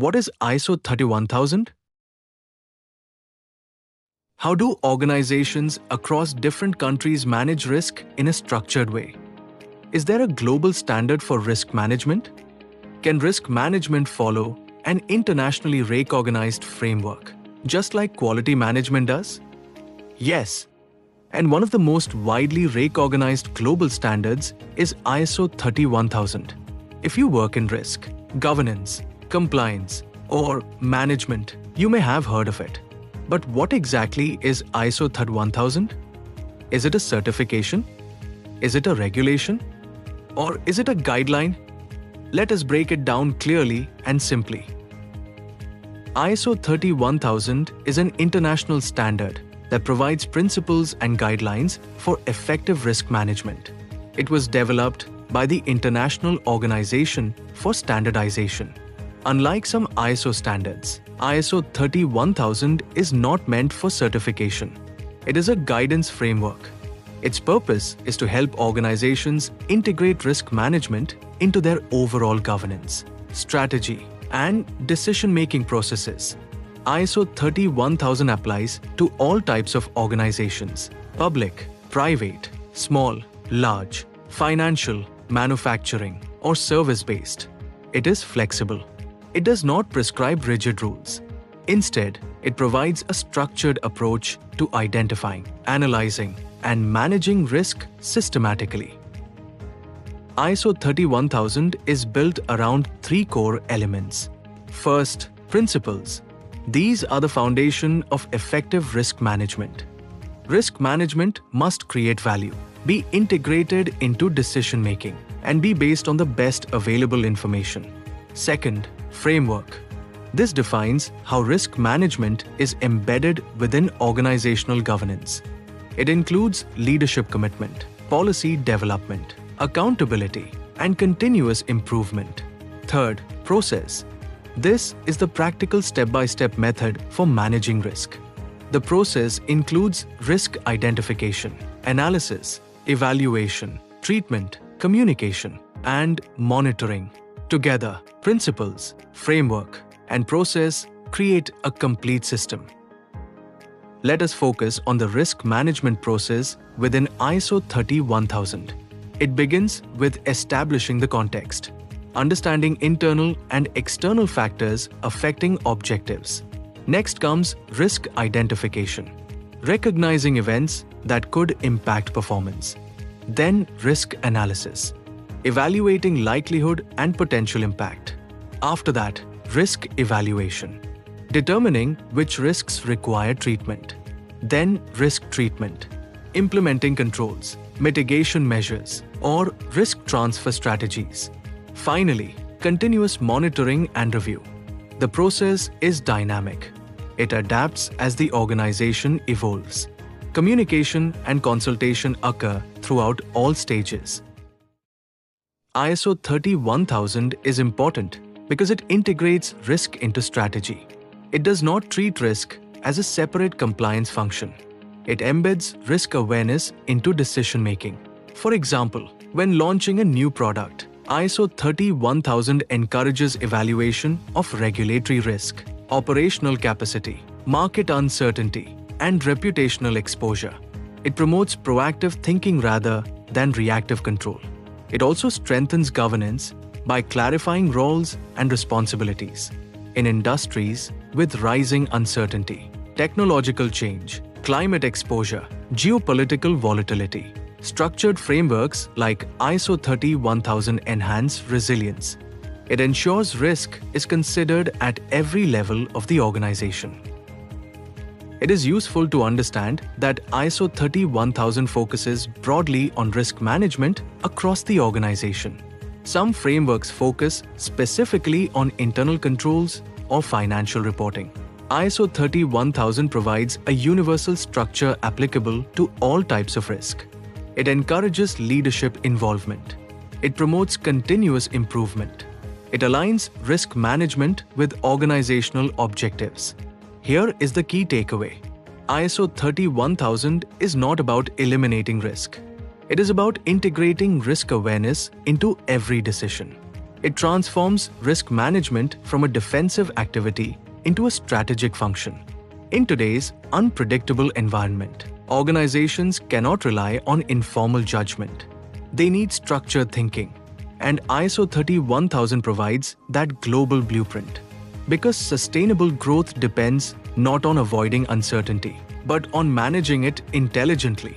What is ISO 31000? How do organizations across different countries manage risk in a structured way? Is there a global standard for risk management? Can risk management follow an internationally recognized framework, just like quality management does? Yes. And one of the most widely recognized global standards is ISO 31000. If you work in risk, governance, compliance, or management, you may have heard of it. But what exactly is ISO 31000? Is it a certification? Is it a regulation? Or is it a guideline? Let us break it down clearly and simply. ISO 31000 is an international standard that provides principles and guidelines for effective risk management. It was developed by the International Organization for Standardization. Unlike some ISO standards, ISO 31000 is not meant for certification. It is a guidance framework. Its purpose is to help organizations integrate risk management into their overall governance, strategy, and decision-making processes. ISO 31000 applies to all types of organizations: public, private, small, large, financial, manufacturing, or service-based. It is flexible. It does not prescribe rigid rules. Instead, it provides a structured approach to identifying, analyzing, and managing risk systematically. ISO 31000 is built around three core elements. First, principles. These are the foundation of effective risk management. Risk management must create value, be integrated into decision-making, and be based on the best available information. Second, framework. This defines how risk management is embedded within organizational governance. It includes leadership commitment, policy development, accountability, and continuous improvement. Third, process. This is the practical step-by-step method for managing risk. The process includes risk identification, analysis, evaluation, treatment, communication, and monitoring. Together, principles, framework, and process create a complete system. Let us focus on the risk management process within ISO 31000. It begins with establishing the context, understanding internal and external factors affecting objectives. Next comes risk identification, recognizing events that could impact performance. Then risk analysis, evaluating likelihood and potential impact. After that, risk evaluation, determining which risks require treatment. Then risk treatment, implementing controls, mitigation measures, or risk transfer strategies. Finally, continuous monitoring and review. The process is dynamic. It adapts as the organization evolves. Communication and consultation occur throughout all stages. ISO 31000 is important because it integrates risk into strategy. It does not treat risk as a separate compliance function. It embeds risk awareness into decision-making. For example, when launching a new product, ISO 31000 encourages evaluation of regulatory risk, operational capacity, market uncertainty, and reputational exposure. It promotes proactive thinking rather than reactive control. It also strengthens governance by clarifying roles and responsibilities. In industries with rising uncertainty, technological change, climate exposure, geopolitical volatility, structured frameworks like ISO 31000 enhance resilience. It ensures risk is considered at every level of the organization. It is useful to understand that ISO 31000 focuses broadly on risk management across the organization. Some frameworks focus specifically on internal controls or financial reporting. ISO 31000 provides a universal structure applicable to all types of risk. It encourages leadership involvement. It promotes continuous improvement. It aligns risk management with organizational objectives. Here is the key takeaway. ISO 31000 is not about eliminating risk. It is about integrating risk awareness into every decision. It transforms risk management from a defensive activity into a strategic function. In today's unpredictable environment, organizations cannot rely on informal judgment. They need structured thinking, and ISO 31000 provides that global blueprint. Because sustainable growth depends not on avoiding uncertainty, but on managing it intelligently.